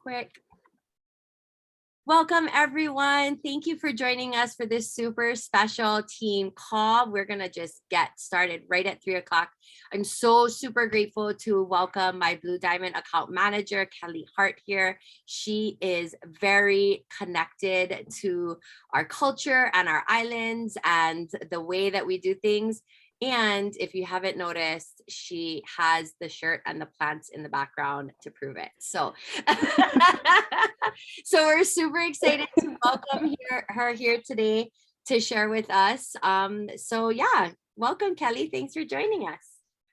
quick. Welcome, everyone. Thank you for joining us for this super special team call. We're going to just get started right at 3 o'clock. I'm so super grateful to welcome my Blue Diamond account manager, Kelly Hart here. She is very connected to our culture and our islands and the way that we do things. And if you haven't noticed, she has the shirt and the plants in the background to prove it. So, so we're super excited to welcome her here today to share with us. So yeah, welcome, Kelly. Thanks for joining us.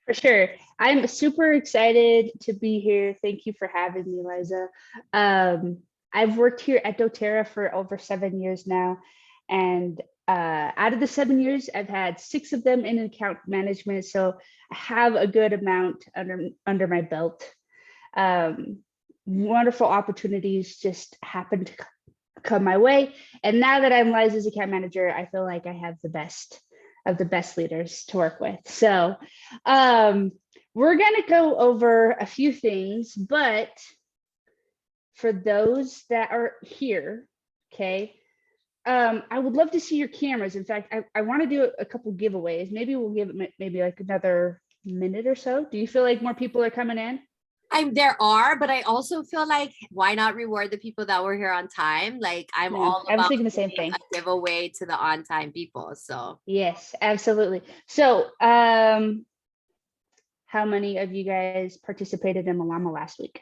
For sure. I'm super excited to be here. Thank you for having me, Liza. I've worked here at doTERRA for over 7 years now. And out of the 7 years, I've had 6 of them in account management. So I have a good amount under my belt. Wonderful opportunities just happened to come my way. And now that I'm Liza's account manager, I feel like I have the best of the best leaders to work with. So we're going to go over a few things, but for those that are here, okay, I would love to see your cameras. In fact, I want to do a couple giveaways. Maybe we'll give it maybe like another minute or so. Do you feel like more people are coming in? There are, but I also feel like why not reward the people that were here on time? Like I was thinking the same thing. A giveaway to the on-time people. So yes, absolutely. So how many of you guys participated in Malama last week?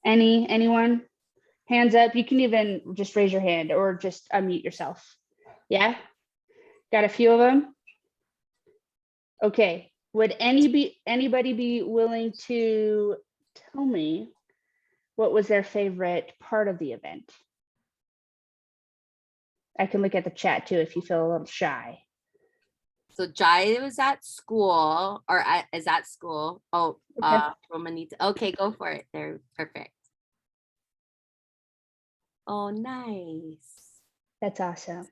Anyone? Hands up. You can even just raise your hand or just unmute yourself. Yeah, got a few of them. Okay. Would anybody be willing to tell me what was their favorite part of the event? I can look at the chat too if you feel a little shy. So Jai was at school, or is at school. Oh, okay. Romanita. Okay, go for it. They're perfect. Oh, nice. That's awesome.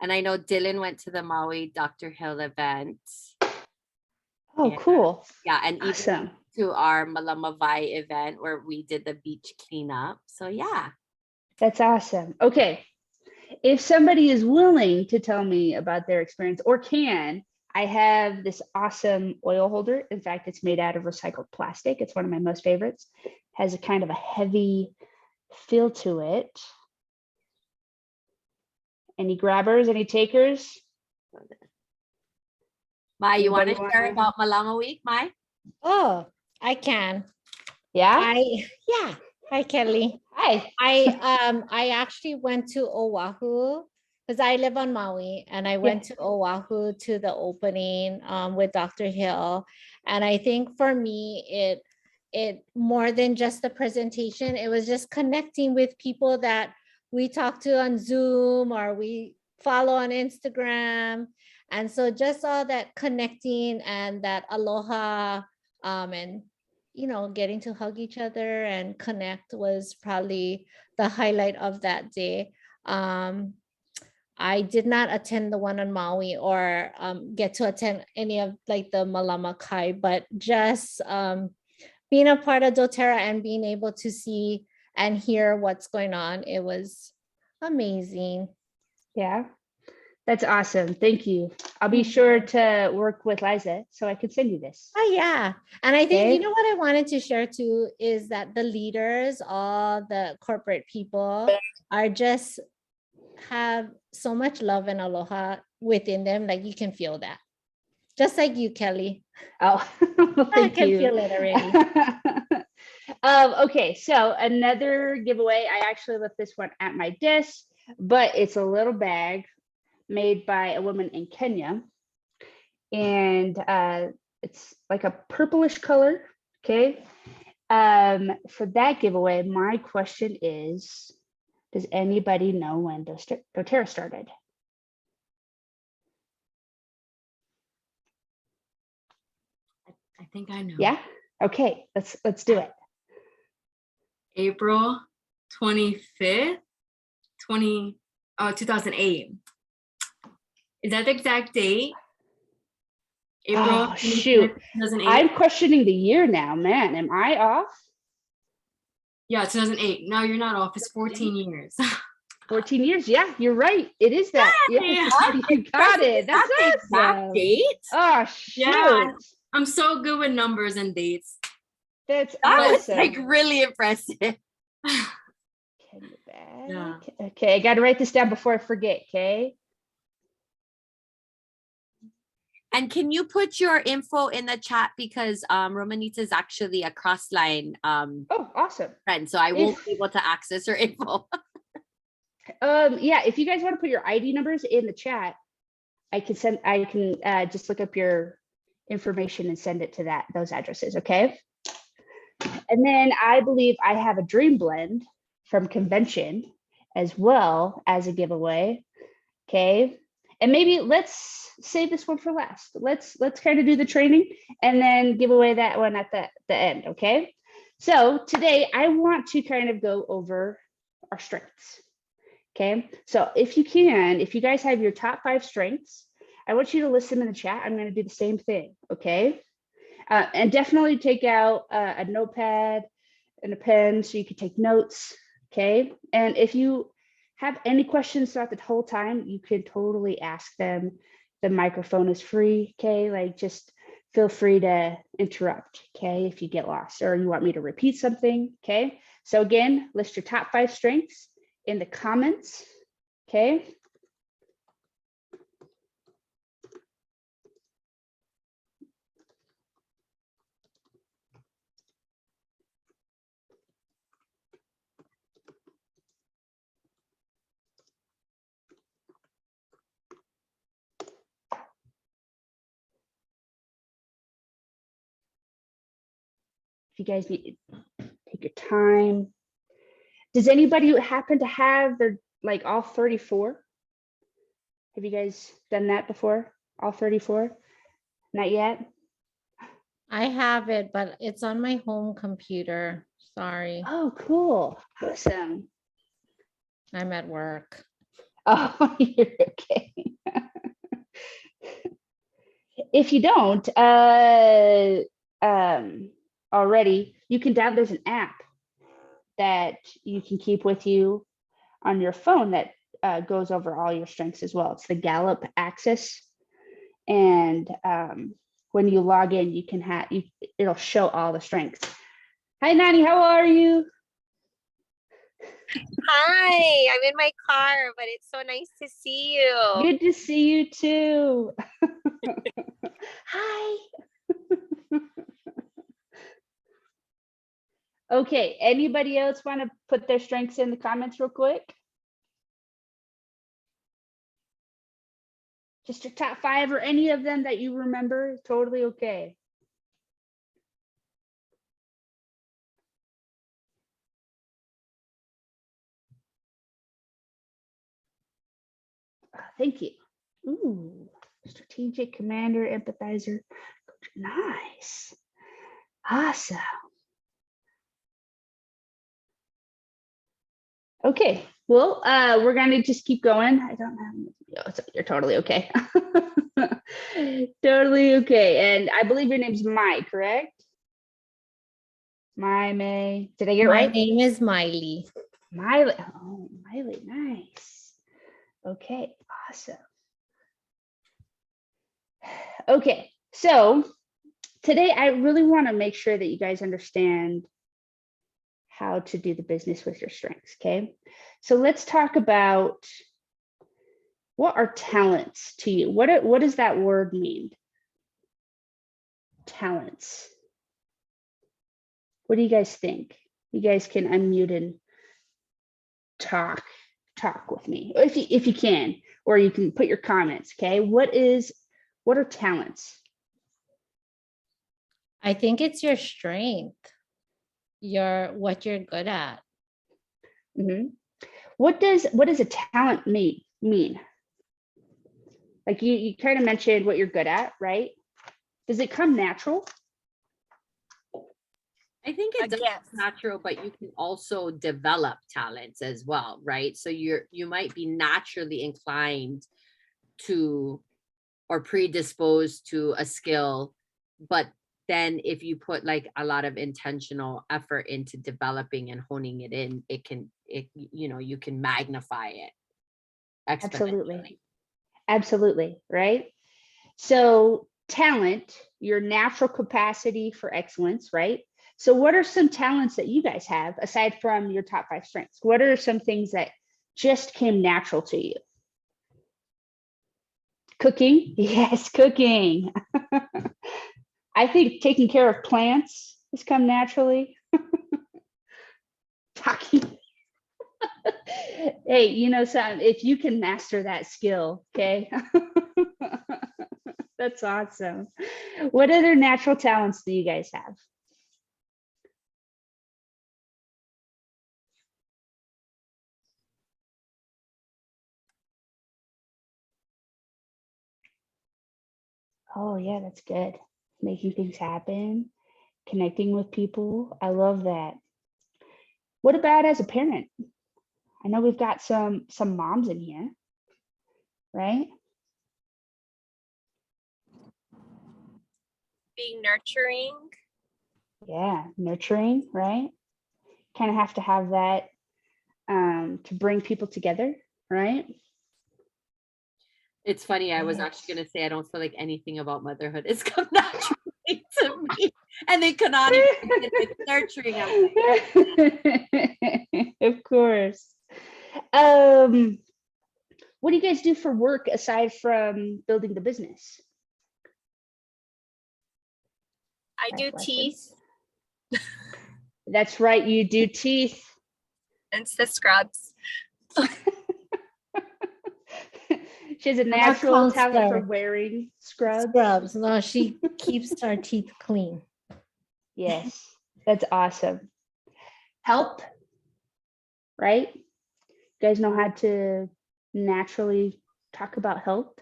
And I know Dylan went to the Maui Dr. Hill event. Oh, cool. Yeah, and awesome. Even to our Malama Vai event where we did the beach cleanup. So yeah. That's awesome. Okay. If somebody is willing to tell me about their experience or can, I have this awesome oil holder. In fact, it's made out of recycled plastic. It's one of my most favorites. It has a kind of a heavy feel to it. Any grabbers, any takers? Mai, you want to share about Malama Week, Mai? Oh, I can. Yeah? Yeah. Hi, Kelly. Hi. I actually went to Oahu because I live on Maui, and I went to Oahu to the opening with Dr. Hill. And I think for me, it more than just the presentation, it was just connecting with people that we talk to on Zoom or we follow on Instagram. And so just all that connecting and that aloha and, you know, getting to hug each other and connect was probably the highlight of that day. I did not attend the one on Maui or get to attend any of like the Malama Kai, but just being a part of doTERRA and being able to see and hear what's going on, it was amazing. Yeah, that's awesome. Thank you. I'll be sure to work with Liza so I could send you this. Oh yeah. And I think, you know what I wanted to share too is that the leaders, all the corporate people are just have so much love and aloha within them. Like you can feel that. Just like you, Kelly. Oh, I can feel it already. Okay, so another giveaway. I actually left this one at my desk, but it's a little bag made by a woman in Kenya. And it's like a purplish color, okay? For that giveaway, my question is, does anybody know when doTERRA started? I think I know. Yeah? Okay, let's do it. April 25th, 2008. Is that the exact date? April Oh, shoot. 2008. I'm questioning the year now, man. Am I off? Yeah, 2008. No, you're not off. It's 14 years. 14 years. Yeah, you're right. It is that. Yeah, you got it. That's the exact awesome. date. Oh, shoot. Yeah, I'm so good with numbers and dates. That's That was awesome. like really impressive. Can you back? Yeah. Okay, I got to write this down before I forget. Okay. And can you put your info in the chat, because Romanita is actually a cross-line Oh, awesome. friend, so I won't be able to access her info. Yeah, if you guys want to put your ID numbers in the chat, I can just look up your information and send it to those addresses. Okay. And then I believe I have a dream blend from convention as well as a giveaway. Okay. And maybe let's save this one for last. Let's kind of do the training and then give away that one at the end. Okay. So today I want to kind of go over our strengths. Okay. So if you guys have your top 5 strengths, I want you to list them in the chat. I'm going to do the same thing. Okay. And definitely take out a notepad and a pen so you can take notes. Okay. And if you have any questions throughout the whole time, you can totally ask them. The microphone is free. Okay. Like, just feel free to interrupt. Okay. If you get lost or you want me to repeat something. Okay. So again, list your top 5 strengths in the comments. Okay. If you guys need to take your time. Does anybody happen to have their, like, all 34? Have you guys done that before? All 34? Not yet? I have it, but it's on my home computer. Sorry, Oh, cool. Awesome. I'm at work. Oh, you're okay. If you don't already, you can download. There's an app that you can keep with you on your phone that goes over all your strengths as well. It's the Gallup Access, and when you log in, you can it'll show all the strengths. Hi, Nani, how are you? Hi, I'm in my car, but it's so nice to see you. Good to see you too. Hi. Okay, anybody else want to put their strengths in the comments real quick? Just your top 5 or any of them that you remember, totally okay. Thank you. Ooh, strategic, commander, empathizer. Nice. Awesome. Okay, well, we're gonna just keep going. I don't have, you're totally okay. Totally okay. And I believe your name's Mai, correct? May. Did I get it My right? name is Miley. Miley. Oh, Miley, nice. Okay, awesome. Okay, so today I really want to make sure that you guys understand how to do the business with your strengths. Okay, so let's talk about what are talents to you. What does that word mean? Talents. What do you guys think? You guys can unmute and talk with me if you can, or you can put your comments. Okay, what are talents? I think it's your strength, what you're good at. Mm-hmm. What does a talent mean? Like you kind of mentioned what you're good at, right? Does it come natural? I think it's natural, but you can also develop talents as well, right? So you might be naturally inclined to, or predisposed to a skill, but then if you put like a lot of intentional effort into developing and honing it in, you can magnify it exponentially. Absolutely, right? So talent, your natural capacity for excellence, right? So what are some talents that you guys have aside from your top 5 strengths? What are some things that just came natural to you? Cooking, yes, cooking. I think taking care of plants has come naturally. Talking. Hey, if you can master that skill, okay? That's awesome. What other natural talents do you guys have? Oh, yeah, that's good. Making things happen, connecting with people. I love that. What about as a parent? I know we've got some moms in here, right? Being nurturing. Yeah, nurturing, right? Kind of have to have that to bring people together, right? It's funny, I was actually going to say I don't feel like anything about motherhood is come naturally to me, and they cannot even it's nurturing. I'm like, Of course. What do you guys do for work aside from building the business? I do teeth. That's right, you do teeth. And the scrubs. She has a Not natural talent for counselor. wearing scrubs. Scrubs. No, she keeps our teeth clean. Yes, that's awesome. Help, right? You guys know how to naturally talk about health.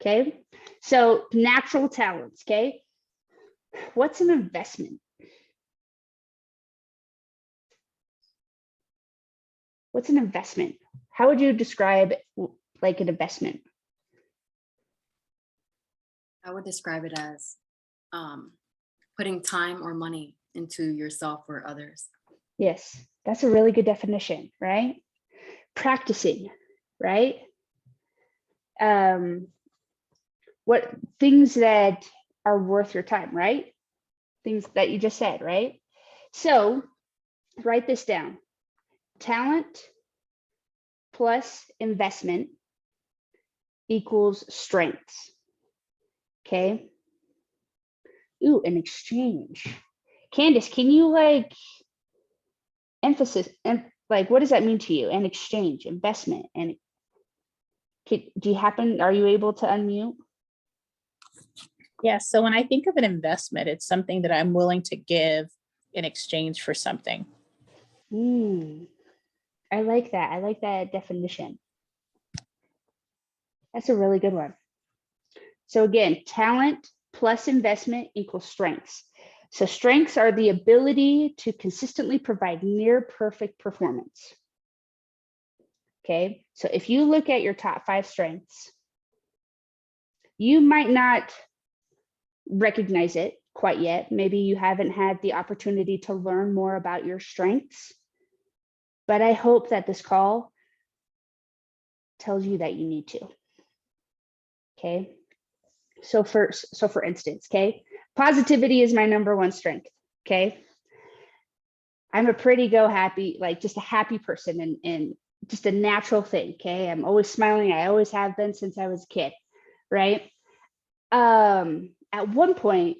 Okay, so natural talents. Okay, what's an investment? What's an investment? How would you describe like an investment? I would describe it as putting time or money into yourself or others. Yes, that's a really good definition, right? Practicing, right? What things that are worth your time, right? Things that you just said, right? So write this down. Talent plus investment equals strengths. Okay. Ooh, an exchange. Candace, can you emphasis and what does that mean to you? An exchange, investment, and are you able to unmute? Yeah, so when I think of an investment, it's something that I'm willing to give in exchange for something. I like that. I like that definition. That's a really good one. So again, talent plus investment equals strengths. So strengths are the ability to consistently provide near perfect performance. Okay, so if you look at your top 5 strengths, you might not recognize it quite yet. Maybe you haven't had the opportunity to learn more about your strengths, but I hope that this call tells you that you need to. Okay, so for instance, okay, positivity is my number 1 strength. Okay, I'm a pretty happy, just a happy person, and just a natural thing. Okay, I'm always smiling. I always have been since I was a kid, right? At one point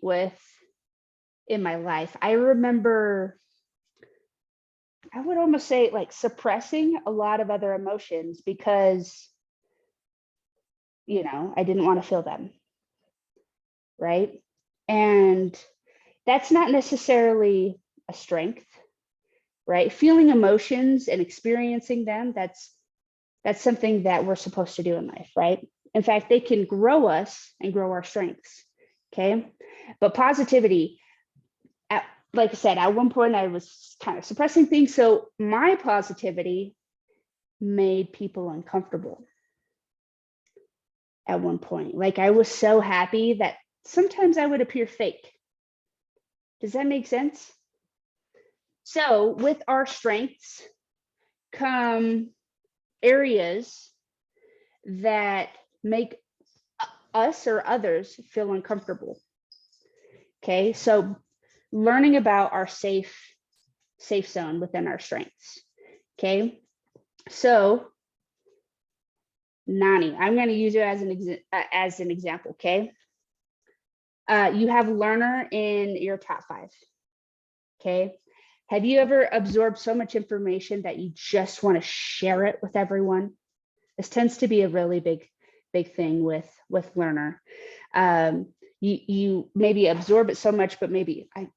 in my life, I remember, I would almost say suppressing a lot of other emotions because, I didn't want to feel them, right? And that's not necessarily a strength, right? Feeling emotions and experiencing them, that's something that we're supposed to do in life, right? In fact, they can grow us and grow our strengths, okay? But positivity, like I said, at one point I was kind of suppressing things. So my positivity made people uncomfortable. at one point. Like I was so happy that sometimes I would appear fake. Does that make sense? So with our strengths come areas that make us or others feel uncomfortable. Okay, so learning about our safe zone within our strengths. Okay, so Nani, I'm going to use you as an example. Okay, you have learner in your top 5. Okay, have you ever absorbed so much information that you just want to share it with everyone? This tends to be a really big thing with learner. You maybe absorb it so much, but maybe, I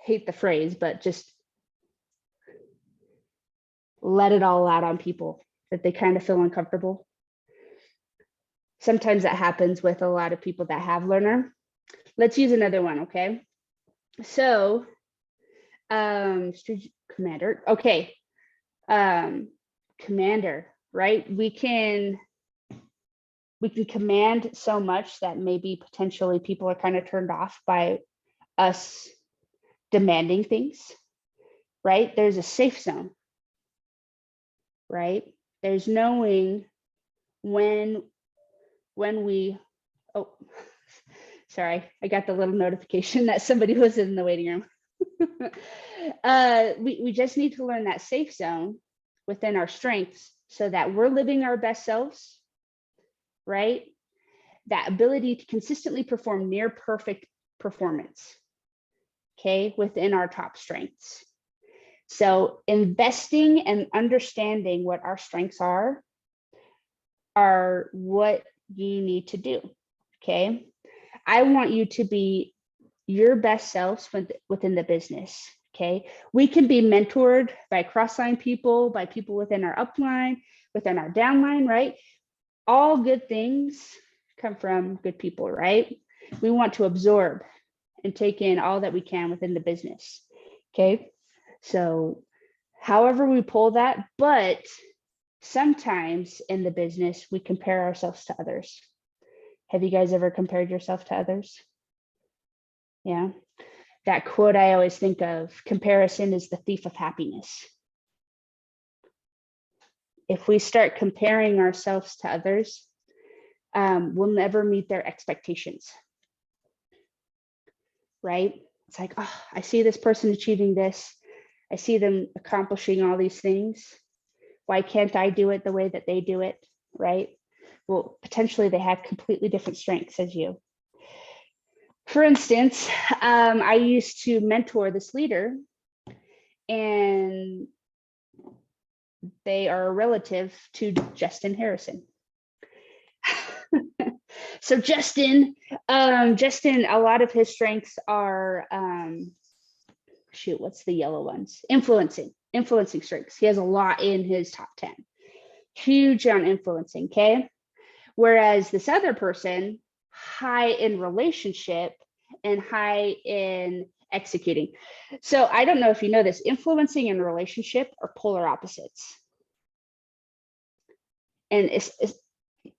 hate the phrase, but just let it all out on people that they kind of feel uncomfortable. Sometimes that happens with a lot of people that have learner. Let's use another one, okay? So, commander, okay. Commander, right? We can command so much that maybe potentially people are kind of turned off by us demanding things, right? There's a safe zone, right? There's knowing when we, oh, sorry, I got the little notification that somebody was in the waiting room. We just need to learn that safe zone within our strengths so that we're living our best selves, right? That ability to consistently perform near perfect performance, okay, within our top strengths. So investing and understanding what our strengths are what you need to do, okay? I want you to be your best selves within the business, okay? We can be mentored by cross-line people, by people within our upline, within our downline, right? All good things come from good people, right? We want to absorb and take in all that we can within the business, okay? So however we pull that, but sometimes in the business, we compare ourselves to others. Have you guys ever compared yourself to others? Yeah. That quote I always think of, comparison is the thief of happiness. If we start comparing ourselves to others, we'll never meet their expectations, right? It's like, oh, I see this person achieving this. I see them accomplishing all these things. Why can't I do it the way that they do it, right? Well, potentially they have completely different strengths as you. For instance, I used to mentor this leader, and they are a relative to Justin Harrison. So Justin, a lot of his strengths are, shoot, what's the yellow ones? Influencing strengths. He has a lot in his top 10. Huge on influencing, okay? Whereas this other person, high in relationship and high in executing. So I don't know if you know this, influencing and relationship are polar opposites. And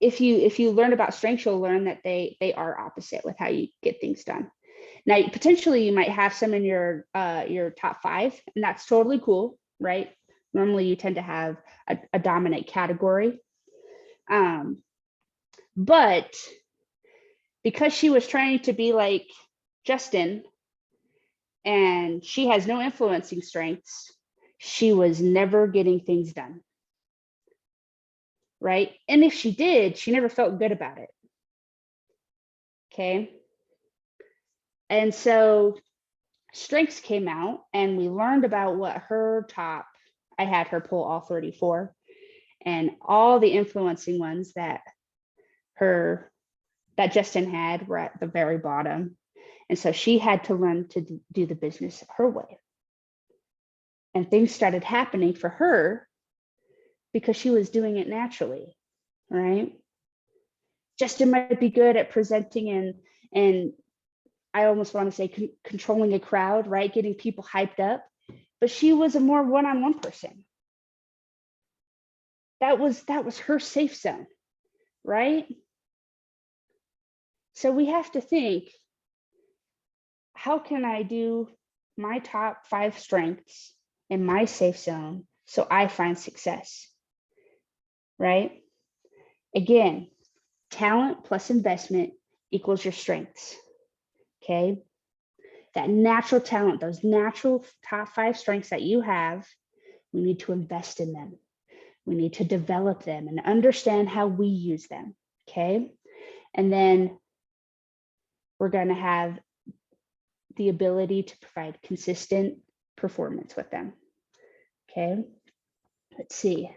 if you learn about strengths, you'll learn that they are opposite with how you get things done. Now, potentially you might have some in your top 5, and that's totally cool, right? Normally you tend to have a dominant category. But because she was trying to be like Justin and she has no influencing strengths, she was never getting things done, right? And if she did, she never felt good about it, okay? And so strengths came out and we learned about what her top, I had her pull all 34, and all the influencing ones that Justin had were at the very bottom. And so she had to learn to do the business her way. And things started happening for her because she was doing it naturally, right? Justin might be good at presenting and I almost want to say controlling a crowd, right? Getting people hyped up, but she was a more one-on-one person. That was her safe zone, right? So we have to think, how can I do my top 5 strengths in my safe zone so I find success, right? Again, talent plus investment equals your strengths, okay? That natural talent, those natural top 5 strengths that you have, we need to invest in them. We need to develop them and understand how we use them, okay? And then we're going to have the ability to provide consistent performance with them, okay? Let's see.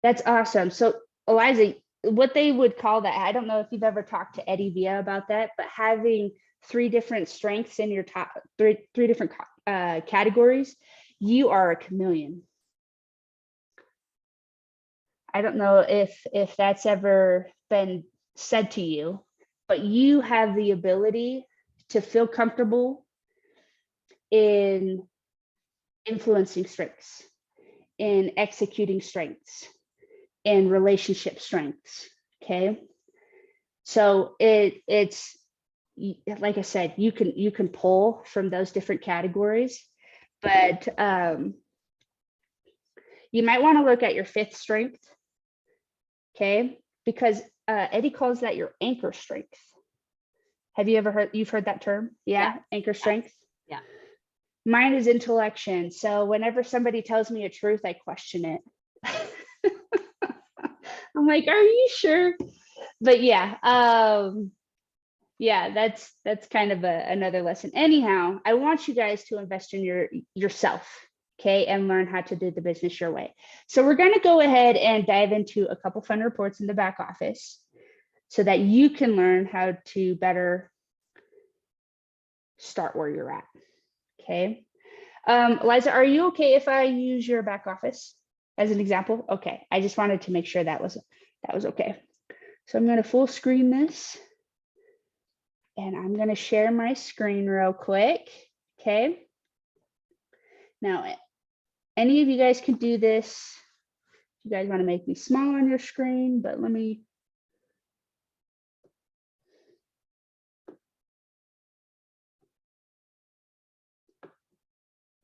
That's awesome. So Eliza, what they would call that, I don't know if you've ever talked to Eddie Villa about that, but having 3 different strengths in your top, three different categories, you are a chameleon. I don't know if that's ever been said to you, but you have the ability to feel comfortable in influencing strengths, in executing strengths, in relationship strengths, okay? So it's like I said, you can pull from those different categories, but you might want to look at your 5th strength, okay? Because Eddie calls that your anchor strength. Have you ever heard that term? Yeah. Anchor strength. Yeah. Mine is intellection. So whenever somebody tells me a truth, I question it. I'm like, are you sure? But yeah, that's kind of another lesson. Anyhow, I want you guys to invest in yourself, okay, and learn how to do the business your way. So we're going to go ahead and dive into a couple fun reports in the back office so that you can learn how to better start where you're at, okay? Liza, are you okay if I use your back office as an example? Okay, I just wanted to make sure that was okay. So I'm going to full screen this, and I'm going to share my screen real quick, okay? Now, any of you guys can do this. You guys want to make me small on your screen, but let me.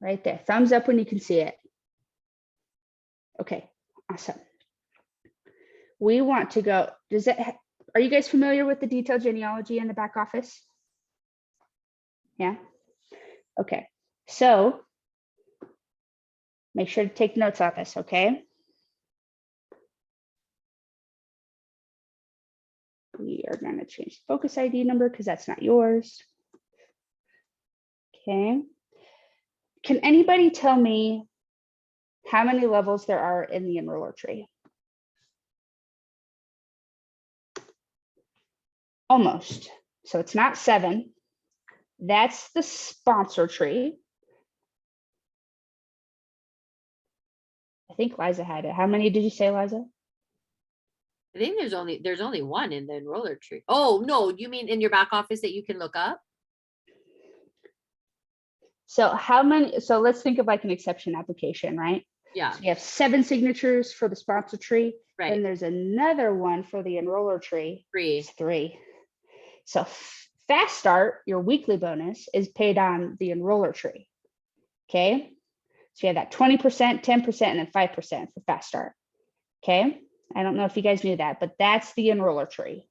Right there, thumbs up when you can see it. Okay, awesome. We want to go, are you guys familiar with the detailed genealogy in the back office? Yeah, okay. So make sure to take notes on this, okay? We are going to change the focus ID number because that's not yours. Okay. Can anybody tell me how many levels there are in the enroller tree? Almost. So it's not 7. That's the sponsor tree. I think Liza had it. How many did you say, Liza? I think there's only 1 in the enroller tree. Oh, no, you mean in your back office that you can look up? So how many, so let's think of like an exception application, right? Yeah. So you have 7 signatures for the sponsor tree. Right. Then there's another one for the enroller tree. 3. It's 3. So Fast Start, your weekly bonus, is paid on the enroller tree. Okay. So you have that 20%, 10%, and then 5% for Fast Start. Okay. I don't know if you guys knew that, but that's the enroller tree.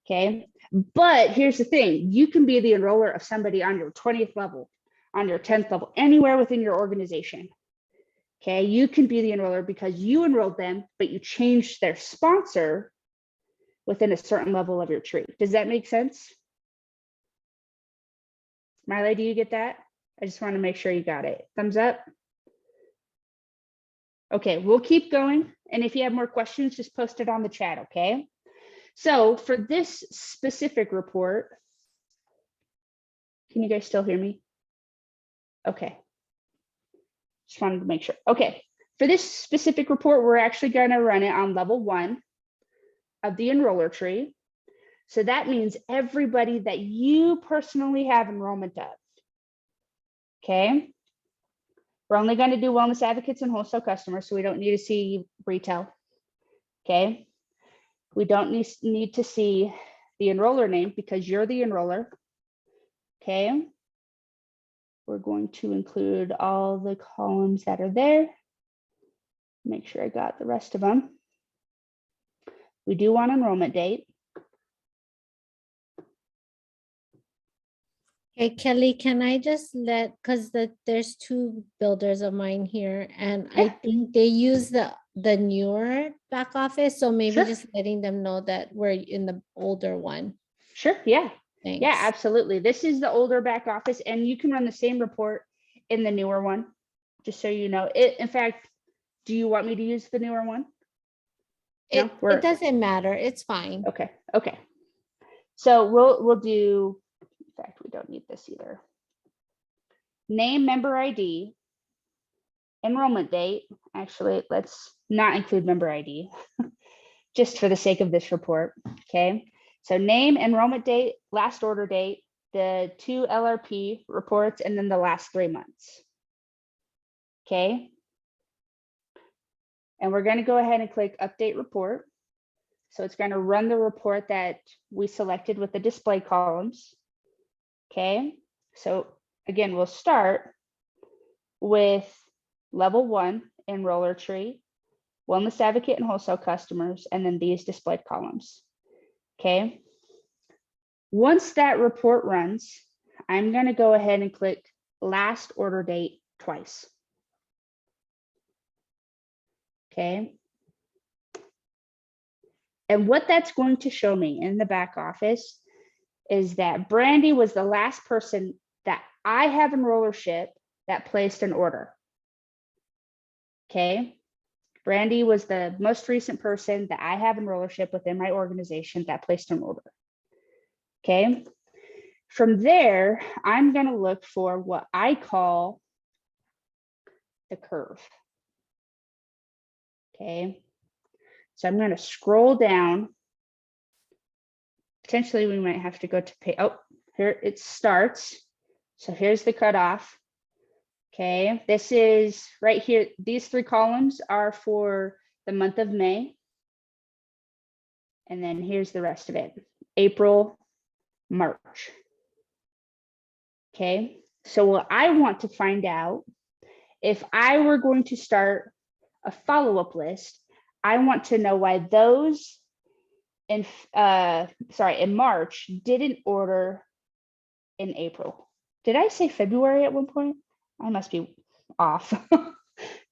Okay. But here's the thing. You can be the enroller of somebody on your 20th level, on your 10th level, anywhere within your organization. Okay. You can be the enroller because you enrolled them, but you changed their sponsor within a certain level of your tree. Does that make sense? Marley, do you get that? I just want to make sure you got it. Thumbs up. Okay, we'll keep going. And if you have more questions, just post it on the chat, okay? So for this specific report, can you guys still hear me? Okay. Just wanted to make sure. Okay, for this specific report, we're actually going to run it on level 1 of the enroller tree. So that means everybody that you personally have enrollment of. Okay. We're only going to do wellness advocates and wholesale customers, so we don't need to see retail. Okay. We don't need to see the enroller name because you're the enroller. Okay. We're going to include all the columns that are there. Make sure I got the rest of them. We do want enrollment date. Hey, Kelly, can I just because there's two builders of mine here, and I Yeah. think they use the newer back office, so maybe Sure. just letting them know that we're in the older one. Sure. Yeah. Thanks. Yeah, absolutely. This is the older back office, and you can run the same report in the newer one, just so you know. In fact, do you want me to use the newer one? No, It doesn't matter. It's fine. Okay. Okay. So we'll do. In fact, we don't need this either. Name, member ID, enrollment date. Actually, let's not include member ID, just for the sake of this report. Okay. So name, enrollment date, last order date, the 2 LRP reports, and then the last 3 months. Okay. And we're going to go ahead and click update report. So it's going to run the report that we selected with the display columns. Okay. So again, we'll start with level 1 enroller tree, wellness advocate and wholesale customers, and then these displayed columns. Okay. Once that report runs, I'm going to go ahead and click last order date twice. Okay. And what that's going to show me in the back office is that Brandy was the last person that I have in rollership that placed an order. Okay. Brandy was the most recent person that I have in rollership within my organization that placed an order. Okay. From there, I'm going to look for what I call the curve. Okay. So I'm going to scroll down. Potentially, we might have to go to pay. Oh, here it starts. So here's the cutoff. Okay, this is right here. These 3 columns are for the month of May. And then here's the rest of it. April, March. Okay, so what I want to find out, if I were going to start a follow-up list, I want to know why those in March didn't order in April. Did I say February at one point? I must be off.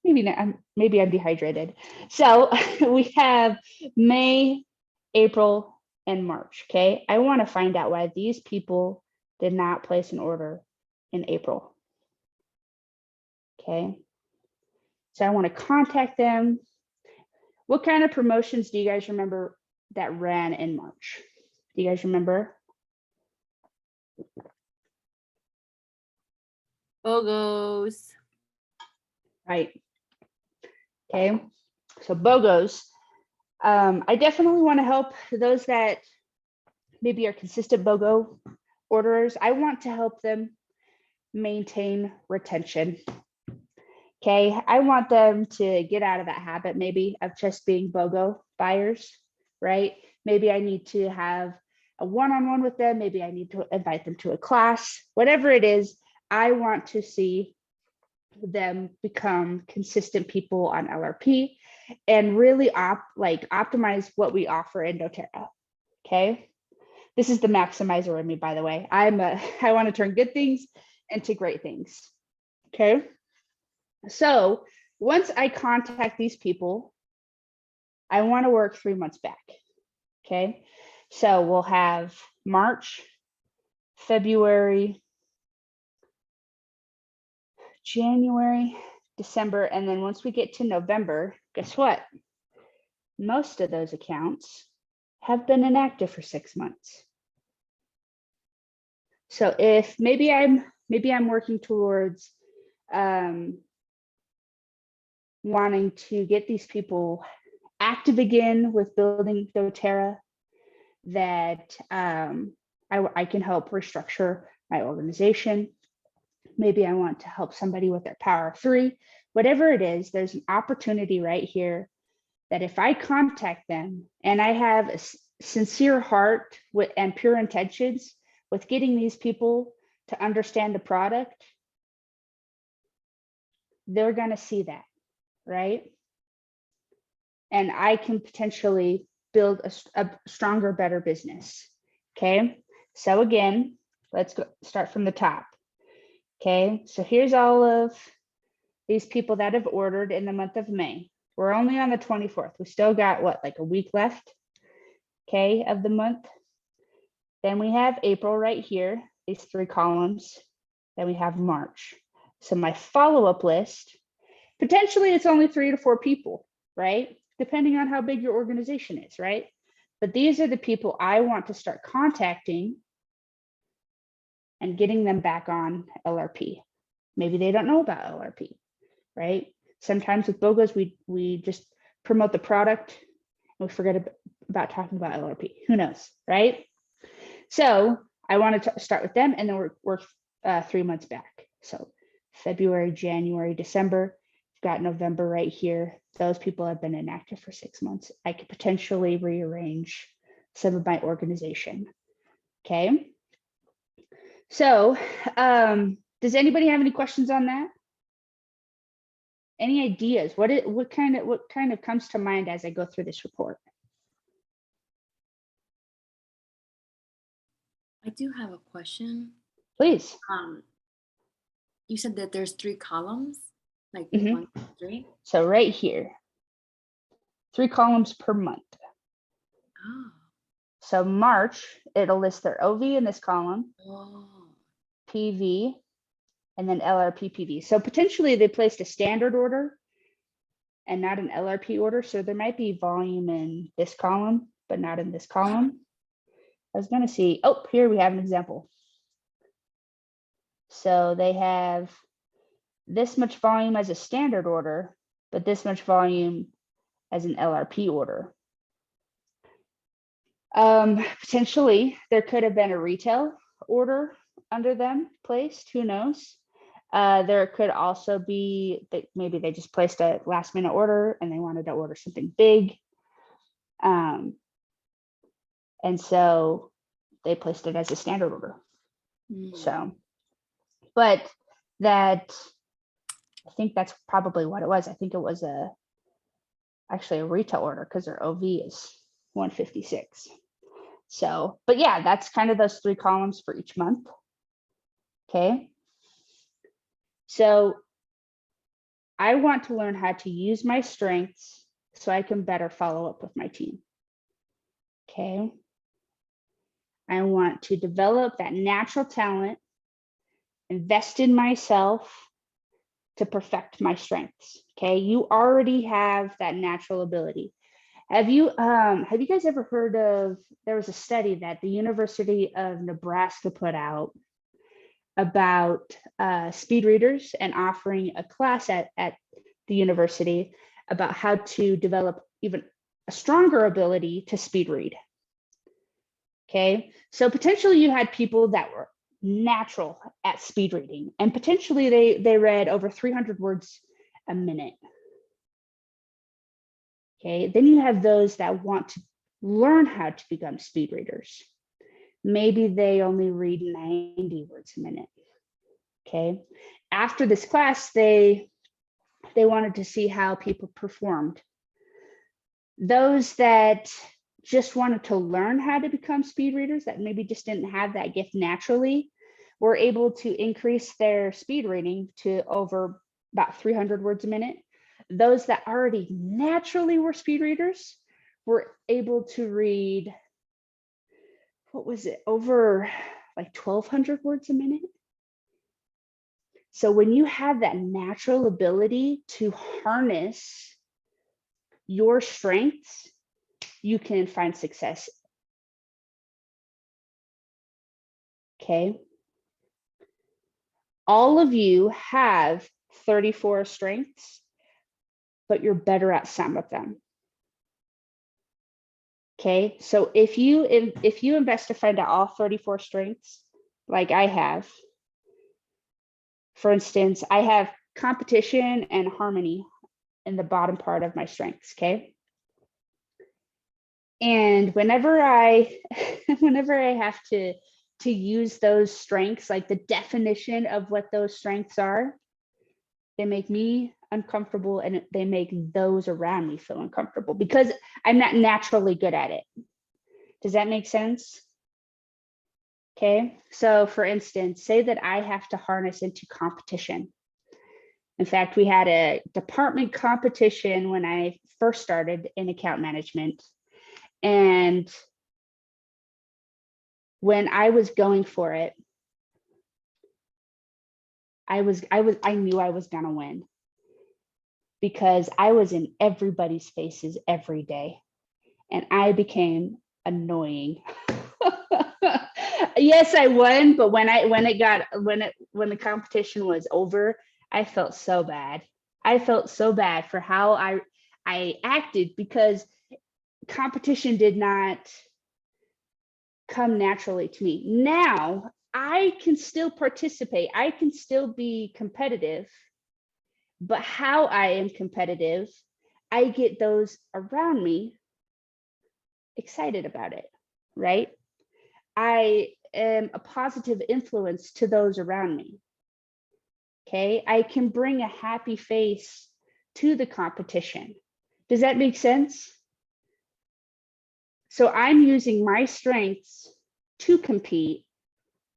Maybe not, maybe I'm dehydrated. So we have May, April, and March. Okay. I want to find out why these people did not place an order in April. Okay. So I want to contact them. What kind of promotions do you guys remember that ran in March? Do you guys remember? BOGOs. Right. Okay. So BOGOs. I definitely want to help those that maybe are consistent BOGO orderers. I want to help them maintain retention. Okay. I want them to get out of that habit, maybe, of just being BOGO buyers, right? Maybe I need to have a one-on-one with them. Maybe I need to invite them to a class, whatever it is. I want to see them become consistent people on LRP and really optimize what we in doTERRA. Okay. This is the maximizer in me, by the way. I want to turn good things into great things. Okay. So once I contact these people, I want to work 3 months back. Okay. So we'll have March, February, January, December, and then once we get to November, guess what? Most of those accounts have been inactive for 6 months. So if maybe I'm working towards wanting to get these people active again with building doTERRA, that I can help restructure my organization. Maybe I want to help somebody with their power of 3, whatever it is, there's an opportunity right here that if I contact them and I have a sincere heart and pure intentions with getting these people to understand the product, they're going to see that, right? And I can potentially build a stronger, better business. Okay. So again, let's start from the top. Okay. So here's all of these people that have ordered in the month of May. We're only on the 24th. We still got what, like a week left, okay, of the month. Then we have April right here, these 3 columns. Then we have March. So my follow-up list, potentially it's only 3 to 4 people, right? Depending on how big your organization is, right? But these are the people I want to start contacting and getting them back on LRP. Maybe they don't know about LRP, right? Sometimes with BOGOs, we just promote the product and we forget about talking about LRP. Who knows, right? So I wanted to start with them, and then we're 3 months back. So February, January, December, we've got November right here. Those people have been inactive for 6 months. I could potentially rearrange some of my organization. Okay. So does anybody have any questions on that? Any ideas? What kind of comes to mind as I go through this report? I do have a question. Please. You said that there's 3 columns, like Mhm. 1, 2, 3. So right here, 3 columns per month. Oh. So March, it'll list their OV in this column, Oh. PV, and then LRP PV. So potentially they placed a standard order and not an LRP order. So there might be volume in this column, but not in this column. I was going to see, oh, here we have an example. So they have this much volume as a standard order, but this much volume as an LRP order. Potentially there could have been a retail order under them placed, who knows? There could also be that maybe they just placed a last minute order and they wanted to order something big. And so they placed it as a standard order. So, but that, I think that's probably what it was. I think it was actually a retail order because their OV is 156. So, but yeah, that's kind of those 3 columns for each month. Okay. So I want to learn how to use my strengths so I can better follow up with my team. Okay. I want to develop that natural talent, invest in myself to perfect my strengths. Okay. You already have that natural ability. Have you guys ever heard of, there was a study that the University of Nebraska put out about speed readers and offering a class at the university about how to develop even a stronger ability to speed read. Okay, so potentially you had people that were natural at speed reading and potentially they read over 300 words a minute. Okay, then you have those that want to learn how to become speed readers. Maybe they only read 90 words a minute. Okay, after this class, they wanted to see how people performed. Those that just wanted to learn how to become speed readers, that maybe just didn't have that gift naturally, were able to increase their speed reading to over about 300 words a minute. Those that already naturally were speed readers were able to read, what was it, over like 1,200 words a minute. So when you have that natural ability to harness your strengths, you can find success. Okay. All of you have 34 strengths, but you're better at some of them. Okay. So if you invest to find out all 34 strengths, like I have, for instance, I have competition and harmony in the bottom part of my strengths. Okay. And whenever I whenever I have to use those strengths, like the definition of what those strengths are, they make me uncomfortable and they make those around me feel uncomfortable because I'm not naturally good at it. Does that make sense? Okay, so for instance, say that I have to harness into competition. In fact, we had a department competition when I first started in account management. And when I was going for it, I knew I was gonna win because I was in everybody's faces every day and I became annoying. Yes, I won, but when the competition was over, I felt so bad. I felt so bad for how I acted because competition did not come naturally to me. Now I can still participate. I can still be competitive, but how I am competitive, I get those around me excited about it, right? I am a positive influence to those around me. Okay, I can bring a happy face to the competition. Does that make sense? So I'm using my strengths to compete,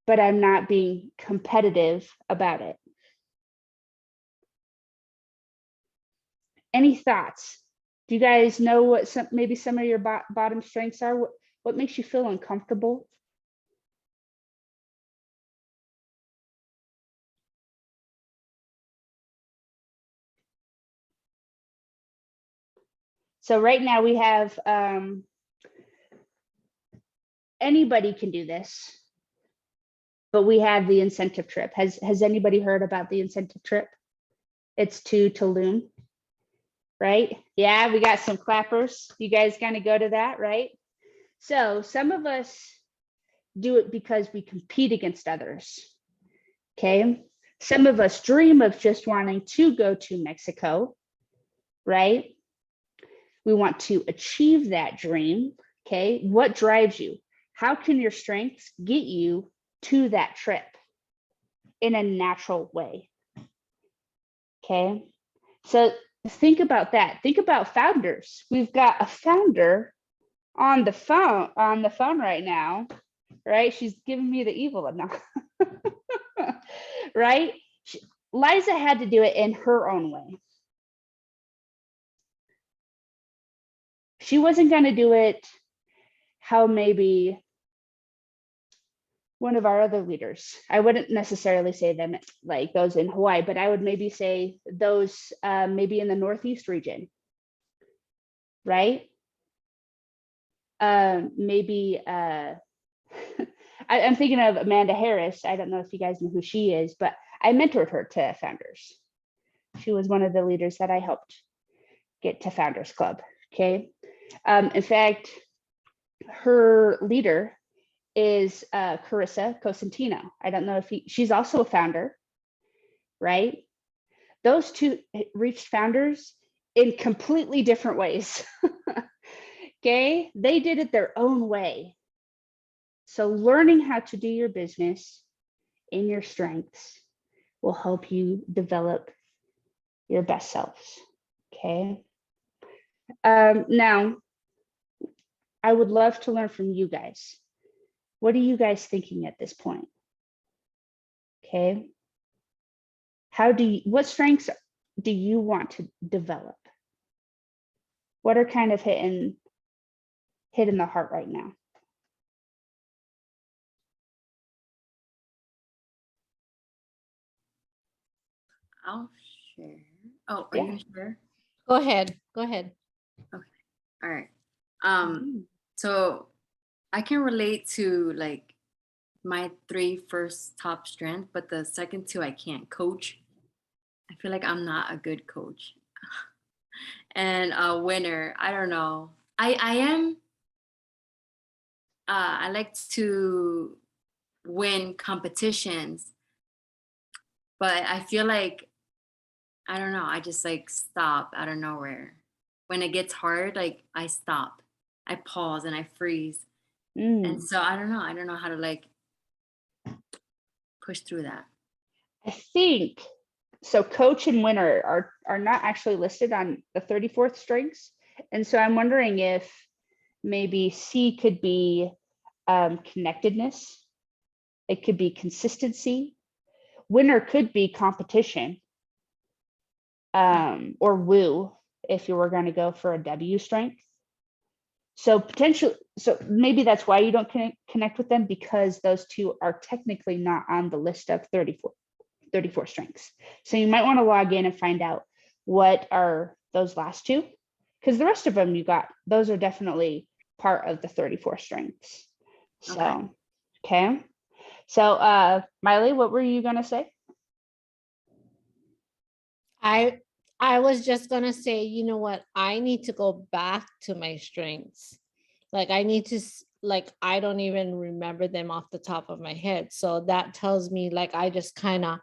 but I'm not being competitive about it. Any thoughts? Do you guys know what maybe some of your bottom strengths are? What makes you feel uncomfortable? So right now we have, anybody can do this, but we have the incentive trip. Has anybody heard about the incentive trip? It's to Tulum, right? Yeah, we got some clappers. You guys gonna go to that, right? So some of us do it because we compete against others, okay? Some of us dream of just wanting to go to Mexico, right? We want to achieve that dream, okay? What drives you? How can your strengths get you to that trip in a natural way? Okay, so think about that. Think about founders. We've got a founder on the phone right now, right? She's giving me the evil now, right? Liza had to do it in her own way. She wasn't going to do it how maybe one of our other leaders, I wouldn't necessarily say them like those in Hawaii, but I would maybe say those maybe in the Northeast region, right? Maybe I'm thinking of Amanda Harris. I don't know if you guys know who she is, but I mentored her to Founders. She was one of the leaders that I helped get to Founders Club. Okay. In fact, her leader is Carissa Cosentino. I don't know if she's also a founder, right? Those two reached founders in completely different ways. Okay, they did it their own way. So learning how to do your business in your strengths will help you develop your best selves. Okay. Now, I would love to learn from you guys. What are you guys thinking at this point? Okay. What strengths do you want to develop? What are kind of hitting the heart right now? I'll share. Oh, are Yeah. you gonna share? Go ahead. Go ahead. All right. So I can relate to like my 3 first top strength, but the second 2 I can't. Coach. I feel like I'm not a good coach. And a winner. I don't know. I am. I like to win competitions, but I feel like I don't know. I just like stop out of nowhere. When it gets hard, like I stop. I pause and I freeze. Mm. And so I don't know how to like push through that. I think so. Coach and winner are not actually listed on the 34th strengths, and so I'm wondering if maybe C could be connectedness. It could be consistency. Winner could be competition, or woo if you were going to go for a W strength. So maybe that's why you don't connect with them, because those two are technically not on the list of 34 strengths. So you might want to log in and find out what are those last two, because the rest of them those are definitely part of the 34 strengths. So, okay. So, Miley, what were you going to say? I was just gonna say, you know what? I need to go back to my strengths. Like I need to, like, I don't even remember them off the top of my head. So that tells me like I just kind of,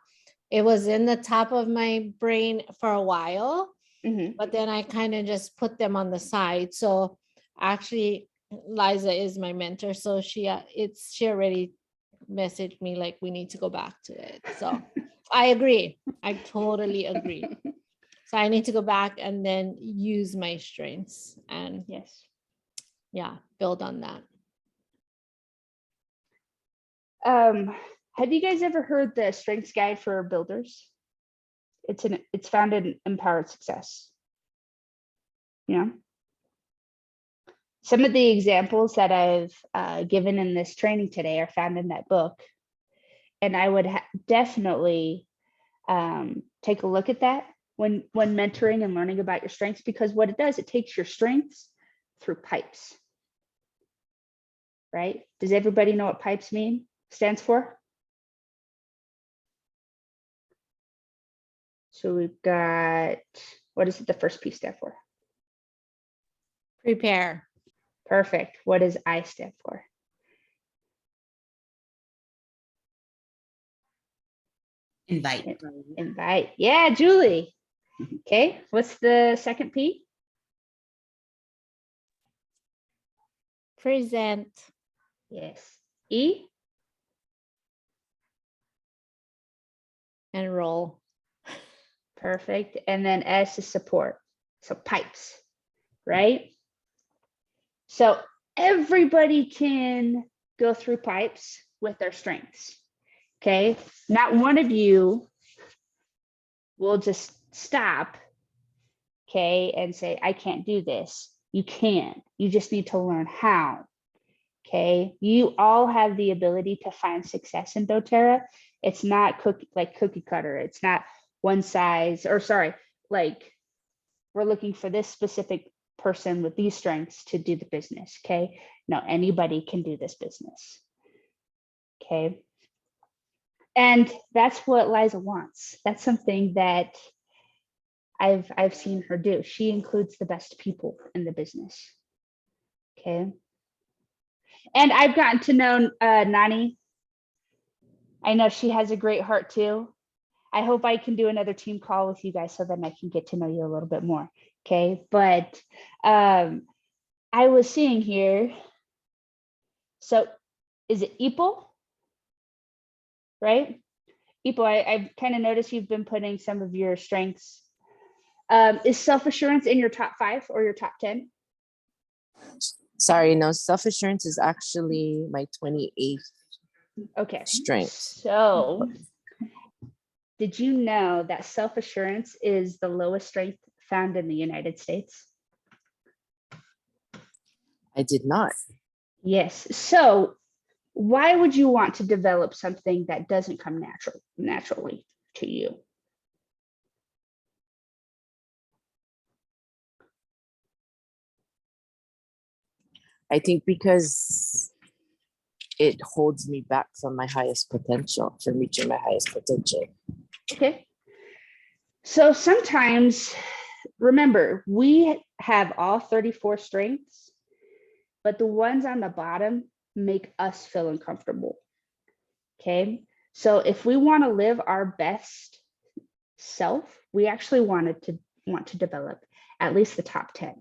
it was in the top of my brain for a while, but then I kind of just put them on the side. So actually, Liza is my mentor. So she already messaged me like we need to go back to it. So I agree. I totally agree. So I need to go back and then use my strengths and Yes. yeah, build on that. Have you guys ever heard the Strengths Guide for Builders? It's found in Empowered Success. Yeah. Some of the examples that I've given in this training today are found in that book, and I would definitely take a look at that when mentoring and learning about your strengths, because what it does, it takes your strengths through pipes. Right? Does everybody know what pipes stands for? So we've got, what does the first P stand for? Prepare. Perfect. What does I stand for? Invite. Invite. Yeah, Julie. Okay. What's the second P? Present. Yes. E? Enroll. Perfect. And then S is support. So pipes, right? So everybody can go through pipes with their strengths. Okay. Not one of you will just stop, okay, and say, I can't do this. You can. You just need to learn how. Okay. You all have the ability to find success in doTERRA. It's not cookie cutter. It's not one size, or sorry, like we're looking for this specific person with these strengths to do the business. Okay. No, anybody can do this business. Okay. And that's what Liza wants. That's something that I've seen her do. She includes the best people in the business. Okay. And I've gotten to know Nani. I know she has a great heart too. I hope I can do another team call with you guys so then I can get to know you a little bit more. Okay. But I was seeing here. So is it EIL? Right? EIL, I've kind of noticed you've been putting some of your strengths. Is self-assurance in your top 5 or your top 10? Sorry, no, self-assurance is actually my 28th strength. So did you know that self-assurance is the lowest strength found in the United States? I did not. Yes. So why would you want to develop something that doesn't come naturally to you? I think because it holds me back from my highest potential, from reaching my highest potential. Okay. So sometimes, remember, we have all 34 strengths, but the ones on the bottom make us feel uncomfortable. Okay. So if we want to live our best self, we actually want to develop at least the top 10.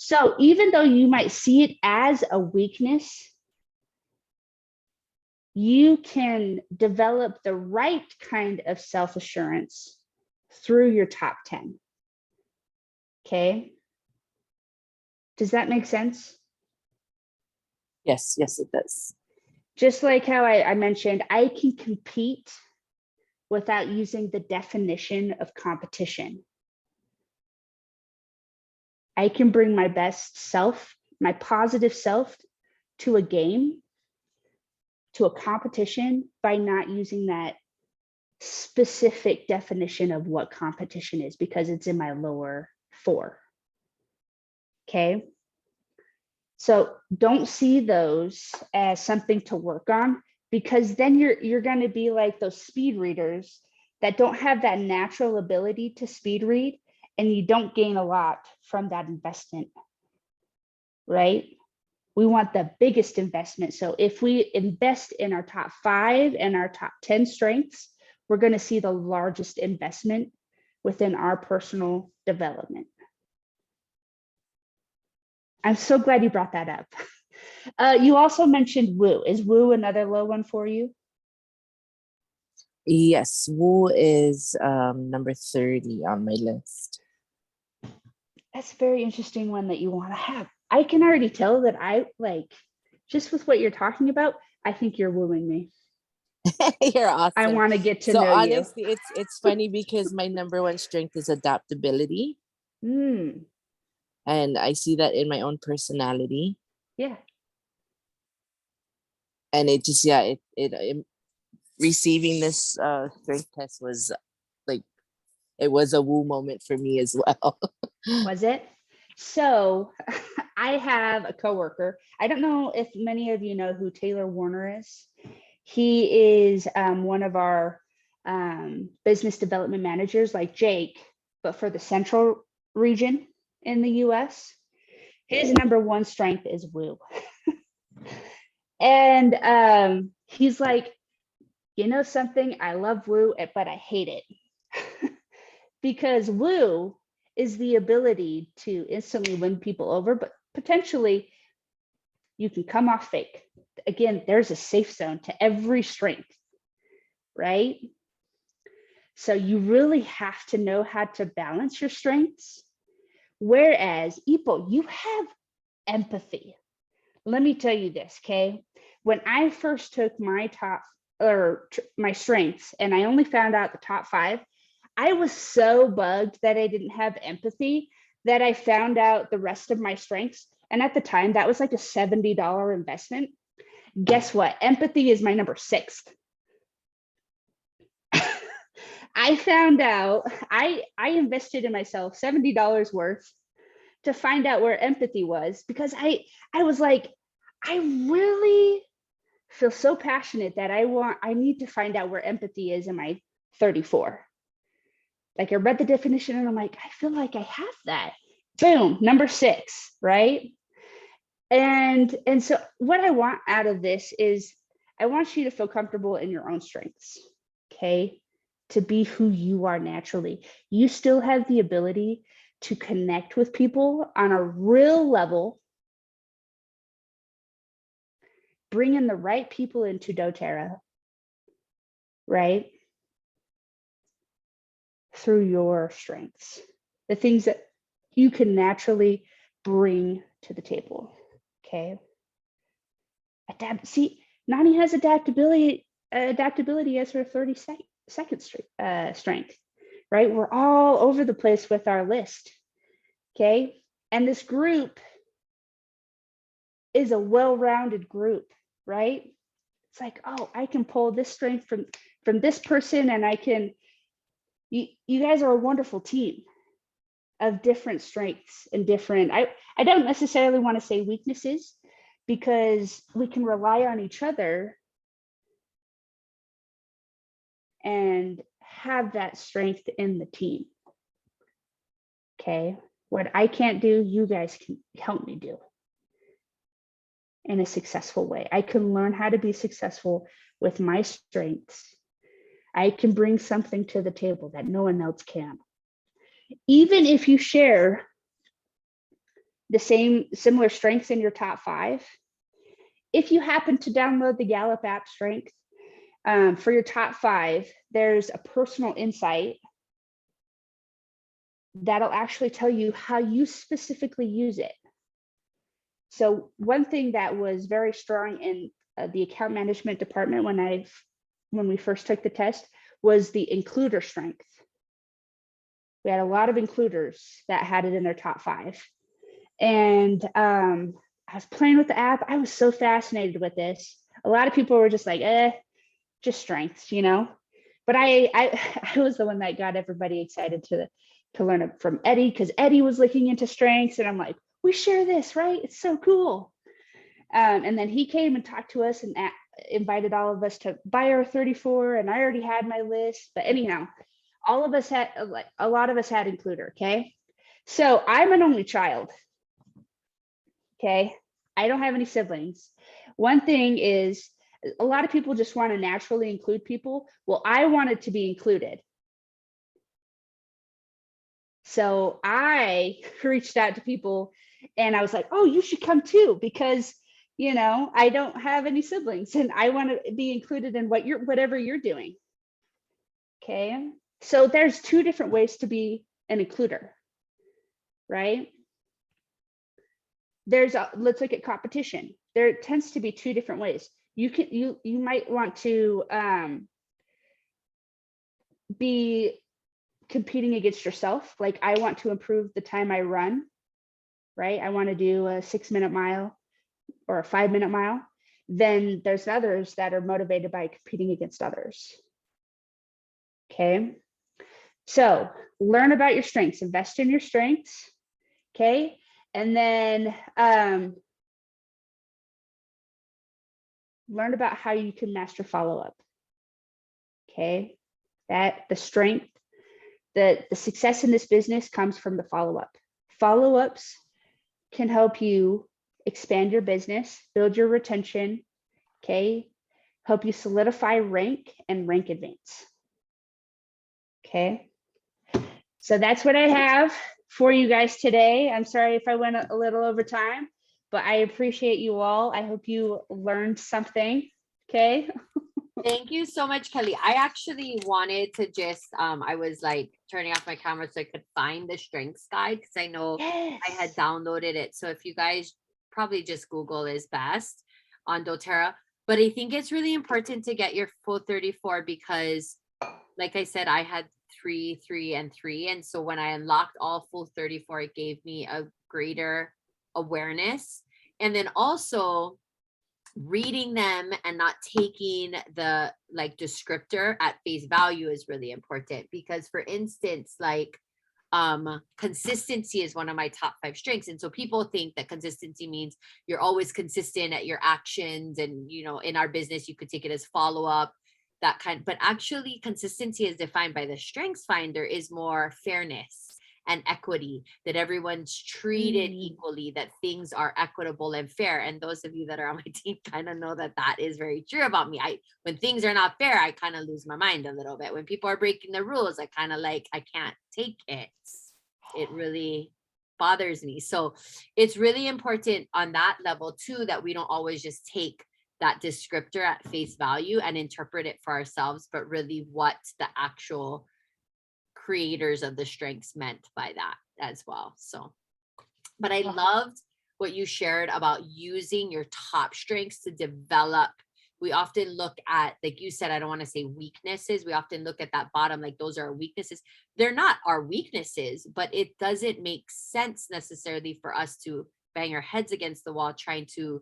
So even though you might see it as a weakness, you can develop the right kind of self-assurance through your top 10. Okay. Does that make sense? Yes, yes, it does. Just like how I mentioned, I can compete without using the definition of competition. I can bring my best self, my positive self, to a game, to a competition, by not using that specific definition of what competition is, because it's in my lower 4. Okay. So don't see those as something to work on, because then you're going to be like those speed readers that don't have that natural ability to speed read, and you don't gain a lot from that investment, right? We want the biggest investment. So if we invest in our top 5 and our top 10 strengths, we're going to see the largest investment within our personal development. I'm so glad you brought that up. You also mentioned woo. Is woo another low one for you? Yes, Woo is number 30 on my list. That's a very interesting one that you want to have. I can already tell that I like, just with what you're talking about, I think you're wooing me. You're awesome. I want to get to so know honestly, it's funny because my number 1 strength is adaptability. you. And I see that in my own personality. Yeah. And it just, yeah, it receiving this strength test was like, it was a woo moment for me as well. Was it? So I have a coworker. I don't know if many of you know who Taylor Warner is. He is one of our business development managers, like Jake, but for the central region in the US. His number 1 strength is woo. And he's like, you know something, I love woo, but I hate it. Because woo is the ability to instantly win people over, but potentially you can come off fake. Again, there's a safe zone to every strength, right? So you really have to know how to balance your strengths. Whereas, Ipo, you have empathy. Let me tell you this, okay? When I first took my my strengths, and I only found out the top 5, I was so bugged that I didn't have empathy that I found out the rest of my strengths. And at the time, that was like a $70 investment. Guess what? Empathy is my number 6. I found out, I invested in myself $70 worth to find out where empathy was, because I was like, I really feel so passionate that I need to find out where empathy is in my 34. Like, I read the definition and I'm like, I feel like I have that. Boom, number 6, right? And so what I want out of this is, I want you to feel comfortable in your own strengths, okay? To be who you are naturally. You still have the ability to connect with people on a real level, bring in the right people into doTERRA, right? Through your strengths, the things that you can naturally bring to the table, okay? See, Nani has adaptability as her 32nd strength, right? We're all over the place with our list, okay? And this group is a well-rounded group, right? It's like, oh, I can pull this strength from this person, and I can, you guys are a wonderful team of different strengths and different, I don't necessarily want to say weaknesses, because we can rely on each other and have that strength in the team. Okay, what I can't do, you guys can help me do in a successful way. I can learn how to be successful with my strengths. I can bring something to the table that no one else can. Even if you share the similar strengths in your top 5. If you happen to download the Gallup app strength, for your top 5, there's a personal insight that'll actually tell you how you specifically use it. So one thing that was very strong in the account management department when we first took the test was the includer strength. We had a lot of includers that had it in their top 5. And I was playing with the app. I was so fascinated with this. A lot of people were just like, just strengths, you know? But I was the one that got everybody excited to learn it from Eddie, because Eddie was looking into strengths, and I'm like, we share this, right? It's so cool. And then he came and talked to us and invited all of us to buy our 34, and I already had my list. But anyhow, all of us had, like, a lot of us had includer, okay? So I'm an only child, okay? I don't have any siblings. One thing is, a lot of people just want to naturally include people. Well, I wanted to be included. So I reached out to people and I was like, oh, you should come too, because, you know, I don't have any siblings and I want to be included in whatever you're doing. Okay. So there's 2 different ways to be an includer, right? Let's look at competition. There tends to be 2 different ways. You might want to be competing against yourself. Like, I want to improve the time I run, right? I want to do a 6-minute mile or a 5-minute mile. Then there's others that are motivated by competing against others. Okay. So learn about your strengths, invest in your strengths. Okay. And then learn about how you can master follow-up. Okay. That the strength, the success in this business comes from the follow-up. Follow-ups can help you expand your business, build your retention, okay, help you solidify rank and rank advance. Okay, so that's what I have for you guys today. I'm sorry if I went a little over time, but I appreciate you all. I hope you learned something. Okay. Thank you so much, Kelly. I actually wanted to just, I was like turning off my camera so I could find the strengths guide, because I know I had downloaded it. So if you guys probably just Google is best on doTERRA, but I think it's really important to get your full 34, because like I said, I had 3, 3, and 3. And so when I unlocked all full 34, it gave me a greater awareness. And then also reading them and not taking the like descriptor at face value is really important, because for instance, like consistency is one of my top 5 strengths. And so people think that consistency means you're always consistent at your actions. And, you know, in our business, you could take it as follow-up, that kind, but actually consistency is defined by the strengths finder is more fairness and equity, that everyone's treated equally, that things are equitable and fair. And those of you that are on my team kind of know that that is very true about me. When things are not fair, I kind of lose my mind a little bit. When people are breaking the rules, I kind of like, I can't take it. It really bothers me. So it's really important on that level too, that we don't always just take that descriptor at face value and interpret it for ourselves, but really what the actual creators of the strengths meant by that as well. So, but I loved what you shared about using your top strengths to develop. We often look at, like you said, I don't want to say weaknesses. We often look at that bottom, like those are our weaknesses. They're not our weaknesses, but it doesn't make sense necessarily for us to bang our heads against the wall trying to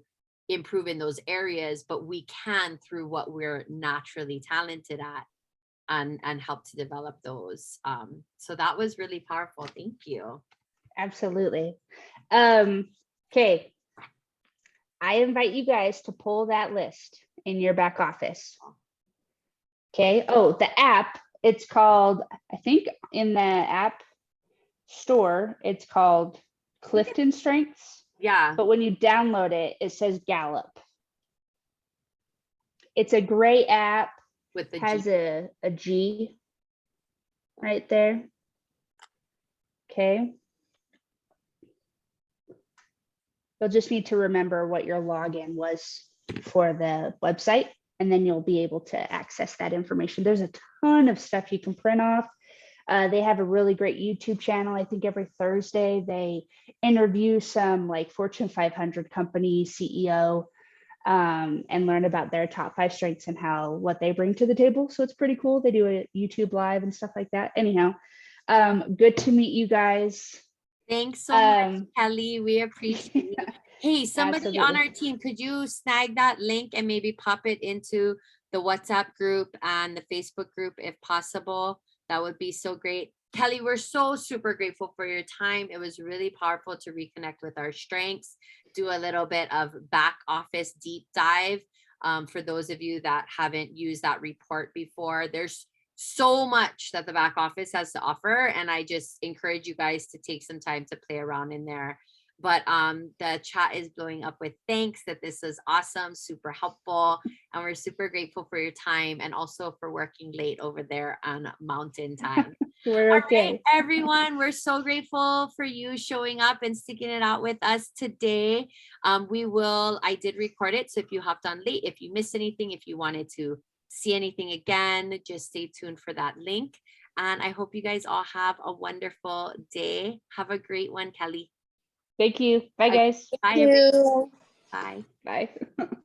improve in those areas, but we can through what we're naturally talented at and help to develop those. So that was really powerful. Thank you. Absolutely. Okay. I invite you guys to pull that list in your back office. Okay. Oh, the app, it's called, I think in the app store, it's called Clifton Strengths. Yeah. But when you download it, it says Gallup. It's a great app. With the has G. a G right there. Okay. You'll just need to remember what your login was for the website, and then you'll be able to access that information. There's a ton of stuff you can print off. They have a really great YouTube channel. I think every Thursday they interview some like Fortune 500 company CEO and learn about their top 5 strengths and what they bring to the table. So it's pretty cool. They do a YouTube live and stuff like that. Anyhow, good to meet you guys. Thanks so much, Kelly. We appreciate it. Hey, somebody on Absolutely. our team, could you snag that link and maybe pop it into the WhatsApp group and the Facebook group if possible? That would be so great. Kelly, we're so super grateful for your time. It was really powerful to reconnect with our strengths, do a little bit of back office deep dive. For those of you that haven't used that report before, there's so much that the back office has to offer. And I just encourage you guys to take some time to play around in there. But the chat is blowing up with thanks that this is awesome, super helpful. And we're super grateful for your time and also for working late over there on Mountain Time. We're All okay. right, everyone, we're so grateful for you showing up and sticking it out with us today. I did record it. So if you hopped on late, if you missed anything, if you wanted to see anything again, just stay tuned for that link. And I hope you guys all have a wonderful day. Have a great one, Kelly. Thank you. Bye, guys. Bye, You. everyone. Bye. Bye.